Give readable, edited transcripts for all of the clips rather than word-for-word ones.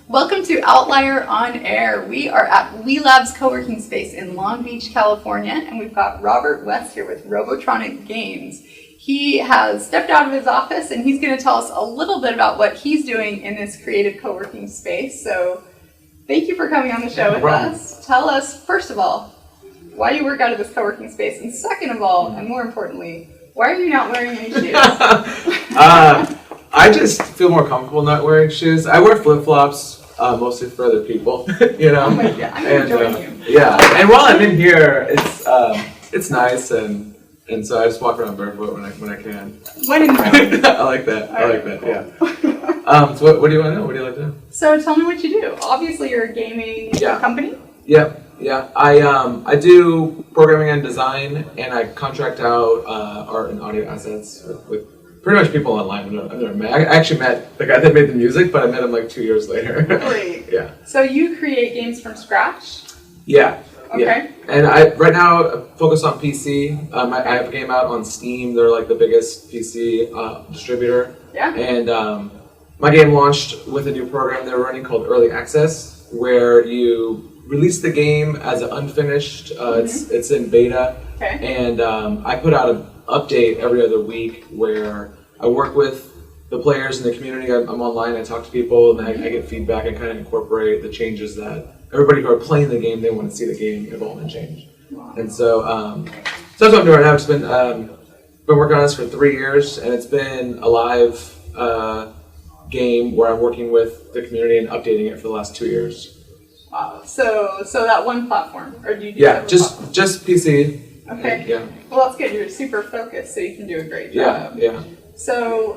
Welcome to Outlier on Air. We are at We Labs co-working space in Long Beach, California, and we've got Robert West here with Robotronic Games. He has stepped out of his office and he's going to tell us a little bit about what he's doing in this creative co-working space. So thank you for coming on the show with us. Tell us, first of all, why you work out of this co-working space, and second of all, and more importantly, why are you not wearing any shoes? I just feel more comfortable not wearing shoes. I wear flip-flops mostly for other people, you know. Oh my God, I'm enjoying you. Yeah, and while I'm in here, it's nice, and so I just walk around barefoot when I can. When in Rome. I like that. Yeah. So what do you want to know? What do you like to know? So tell me what you do. Obviously, you're a gaming company. Yeah. I do programming and design, and I contract out art and audio assets with pretty much people online. I actually met the guy that made the music, but I met him like 2 years later. Really? Yeah. So you create games from scratch? Yeah. Okay. Yeah. And I right now focus on PC. I have a game out on Steam. They're like the biggest PC distributor. Yeah. And my game launched with a new program they're running called Early Access, where you release the game as an unfinished. It's in beta. Okay. And I put out an update every other week where I work with the players in the community. I'm online, I talk to people, and I get feedback and kind of incorporate the changes that everybody who are playing the game, they want to see the game evolve and change. Wow. And so that's what I'm doing right now. I've just been working on this for 3 years, and it's been a live game where I'm working with the community and updating it for the last 2 years. Wow. So that one platform, or do you do just PC. Okay. Yeah. Well, that's good. You're super focused, so you can do a great job. Yeah. So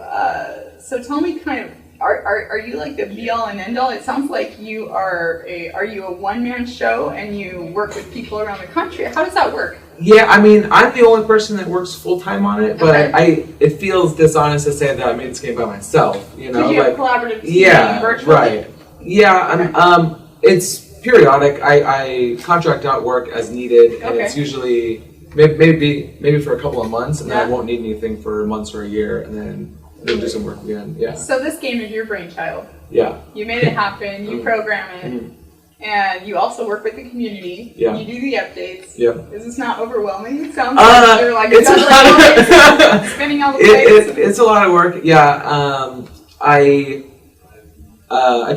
tell me, kind of, are you like the be all and end all? It sounds like you are you a one man show and you work with people around the country? How does that work? Yeah, I mean, I'm the only person that works full time on it, but it feels dishonest to say that I made this game by myself. You know, you have like a collaborative team virtually? Right. Yeah, it's periodic. I contract out work as needed, and it's usually maybe for a couple of months, and then I won't need anything for months or a year, and then do some work again. Yeah. So this game is your brainchild. Yeah. You made it happen. You program it, and you also work with the community. Yeah. You do the updates. Yeah. Is this not overwhelming? It sounds like you're like spinning all the plates. It's a lot of work. Yeah. I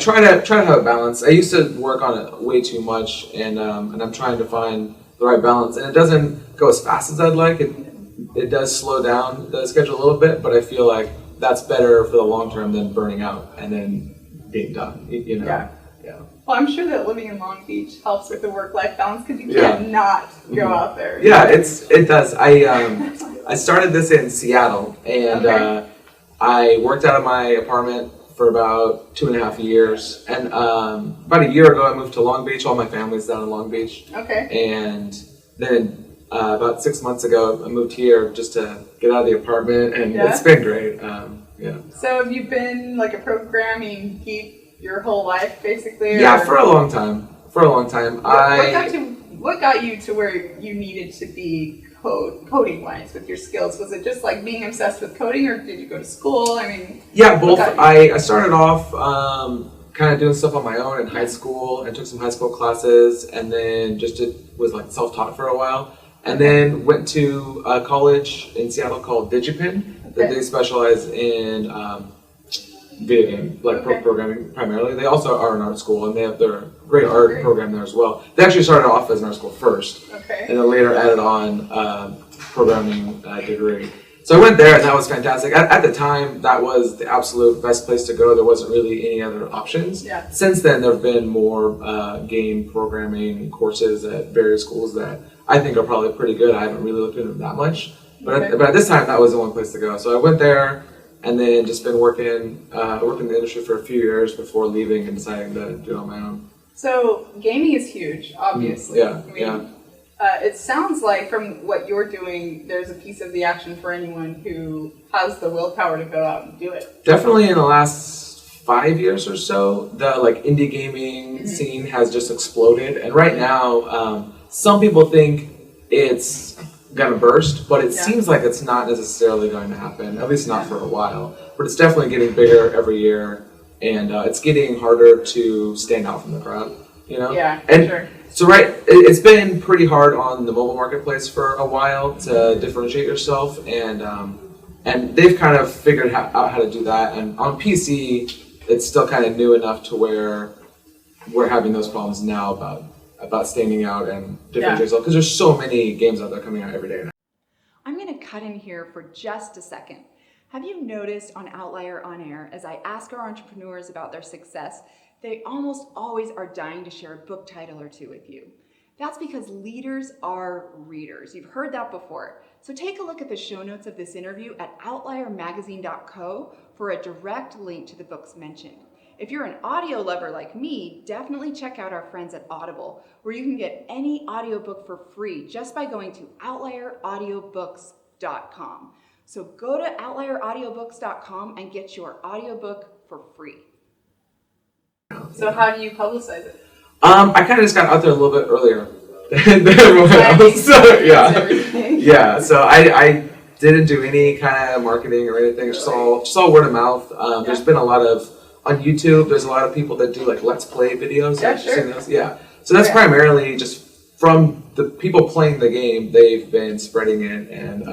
try to have a balance. I used to work on it way too much, and I'm trying to find the right balance. And it doesn't go as fast as I'd like. It does slow down the schedule a little bit, but I feel like that's better for the long term than burning out and then being done. You know. Yeah. Well, I'm sure that living in Long Beach helps with the work-life balance because you can't not go out there. Yeah, it does. I started this in Seattle, and I worked out of my apartment for about 2.5 years, and about a year ago I moved to Long Beach. All my family's down in Long Beach. Okay. And then about 6 months ago I moved here just to get out of the apartment, and it's been great. So have you been like a programming geek your whole life, basically? Yeah, for a long time. What got you to where you needed to be coding-wise with your skills? Was it just like being obsessed with coding, or did you go to school? I mean, yeah, both. I started off kind of doing stuff on my own in high school, and took some high school classes, and then was like self-taught for a while, and then went to a college in Seattle called Digipin that they specialize in video game, programming primarily. They also are an art school, and they have their great art program there as well. They actually started off as an art school first, and then later added on programming degree. So I went there, and that was fantastic. At the time, that was the absolute best place to go. There wasn't really any other options. Yeah. Since then, there have been more game programming courses at various schools that I think are probably pretty good. I haven't really looked into them that much. But at this time, that was the only place to go. So I went there, and then just been working in the industry for a few years before leaving and deciding to do it on my own. So gaming is huge, obviously. It sounds like from what you're doing, there's a piece of the action for anyone who has the willpower to go out and do it. Definitely in the last 5 years or so, the indie gaming scene has just exploded. And right now, some people think it's gonna burst, but it seems like it's not necessarily going to happen, at least not for a while. But it's definitely getting bigger every year. and it's getting harder to stand out from the crowd. You know? Yeah, and sure. So it's been pretty hard on the mobile marketplace for a while to differentiate yourself, and they've kind of figured out how to do that. And on PC, it's still kind of new enough to where we're having those problems now about standing out and differentiating yourself, because there's so many games out there coming out every day now. I'm going to cut in here for just a second. Have you noticed on Outlier On Air, as I ask our entrepreneurs about their success, they almost always are dying to share a book title or two with you. That's because leaders are readers. You've heard that before. So take a look at the show notes of this interview at outliermagazine.co for a direct link to the books mentioned. If you're an audio lover like me, definitely check out our friends at Audible, where you can get any audiobook for free just by going to outlieraudiobooks.com. So go to outlieraudiobooks.com and get your audiobook for free. So how do you publicize it? I kind of just got out there a little bit earlier than everyone else. So, yeah. So I didn't do any kind of marketing or anything. Just all word of mouth. There's been a lot of on YouTube. There's a lot of people that do like Let's Play videos. Yeah, sure. Yeah. So that's primarily just from the people playing the game. They've been spreading it and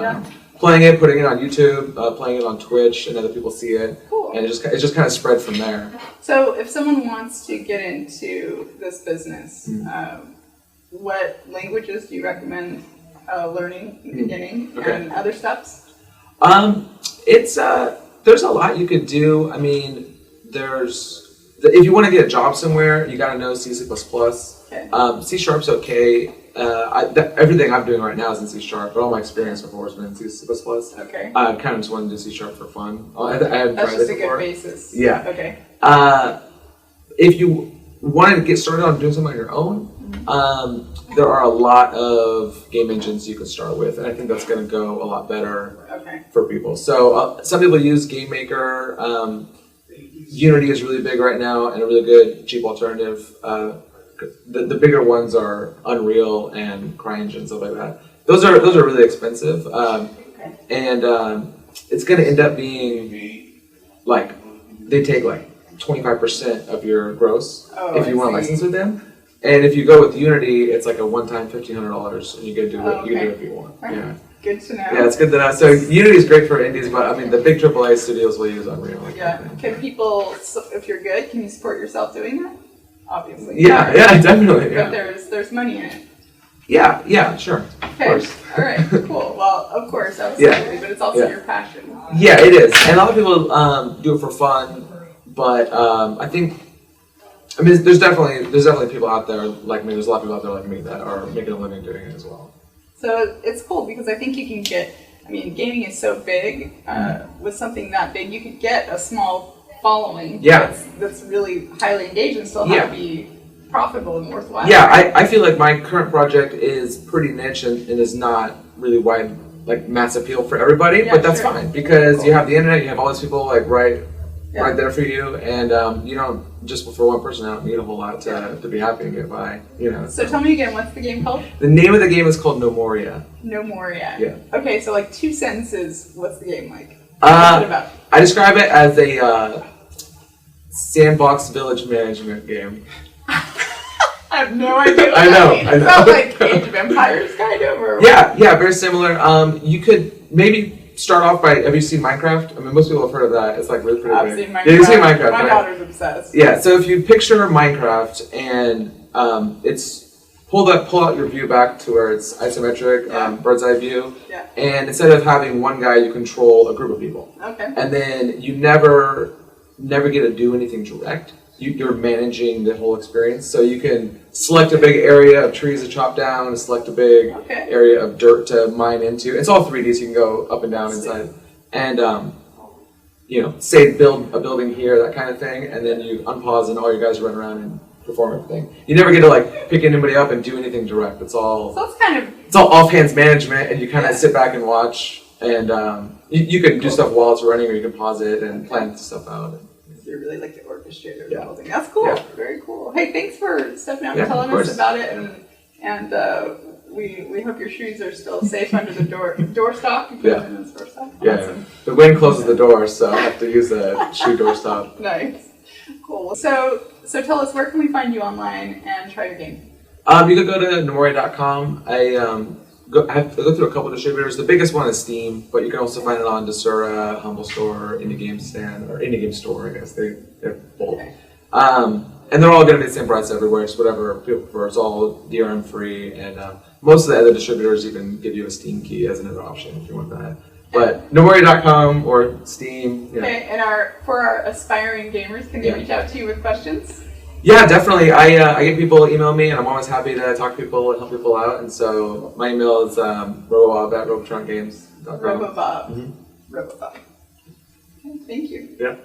playing it, putting it on YouTube, playing it on Twitch, and other people see it. Cool. And it just kind of spread from there. So if someone wants to get into this business, what languages do you recommend learning in the beginning and other steps? It's there's a lot you could do. I mean, if you want to get a job somewhere, you got to know C++. Okay. C Sharp's okay. Everything I'm doing right now is in C Sharp, but all my experience before has been in C++. Okay. I kind of just wanted to do C Sharp for fun. That's just a good basis. Yeah. Okay. If you wanted to get started on doing something on your own, there are a lot of game engines you could start with, and I think that's going to go a lot better for people. So some people use Game Maker. Unity is really big right now and a really good cheap alternative. The bigger ones are Unreal and CryEngine, stuff like that. Those are really expensive, and it's going to end up being like they take like 25% of your gross if you want to license with them. And if you go with Unity, it's like a one-time $1,500, and you can do it. You can do it if you want. Yeah. Good to know. Yeah, it's good to know. So Unity is great for indies, but I mean the big AAA studios will use Unreal. Can people, if you're good, can you support yourself doing that? Obviously. Yeah, definitely. Yeah. But there's money in it. Yeah, sure. Okay. All right. Cool. Well, of course, absolutely. But it's also your passion. Yeah, it is. And a lot of people do it for fun, but I mean, there's definitely people out there like me. There's a lot of people out there like me that are making a living doing it as well. So it's cool because I think you can get. I mean, gaming is so big. With something that big, you could get a small following. That's really highly engaged and still have to be profitable and worthwhile. Yeah, I feel like my current project is pretty niche and is not really wide, like mass appeal for everybody, but that's fine because you have the internet, you have all these people like right there for you, and you don't just for one person. I don't need a whole lot to be happy and get by, So tell me again, what's the game called? The name of the game is called Gnomoria. Gnomoria. Yeah. Okay, so like 2 sentences. What's the game like? What's it about? I describe it as a sandbox village management game. I have no idea. I know. It's not like Age of Empires kind of, or yeah, very similar. You could maybe start off by. Have you seen Minecraft? I mean, most people have heard of that. It's like really pretty I've big. seen Minecraft. Yeah, you've seen Minecraft. My daughter's obsessed. Yeah. So if you picture Minecraft and it's pull out your view back to where it's isometric, bird's eye view, and instead of having one guy, you control a group of people. Okay. And then you never get to do anything direct. You're managing the whole experience, so you can select a big area of trees to chop down, select a big area of dirt to mine into. It's all 3D, so you can go up and down inside. And say build a building here, that kind of thing, and then you unpause and all your guys run around and perform everything. You never get to like pick anybody up and do anything direct. It's all it's all offhands management, and you kind of sit back and watch. And you can do stuff while it's running, or you can pause it and plan stuff out. You're really like the orchestrator of the whole thing. That's cool. Yeah. Very cool. Hey, thanks for stepping out and telling us about it, and we hope your shoes are still safe under the doorstop. Yeah. The wind closes the door, so I have to use a shoe doorstop. Nice. Cool. So tell us, where can we find you online and try your game? You could go to Gnomoria.com. I have to go through a couple of distributors. The biggest one is Steam, but you can also find it on Desura, Humble Store, Indie Game Stand, or Indie Game Store, I guess. They're both. Okay. And they're all going to be the same price everywhere, so whatever people prefer. It's all DRM free, and most of the other distributors even give you a Steam key as another option if you want that. But Gnomoria.com or Steam. Yeah. Okay, and for our aspiring gamers, can they reach out to you with questions? Yeah, definitely. I get people email me, and I'm always happy to talk to people and help people out. And so my email is RoboBob at Robotronic Games.com. RoboBob. Mm-hmm. RoboBob. Okay, thank you. Yeah.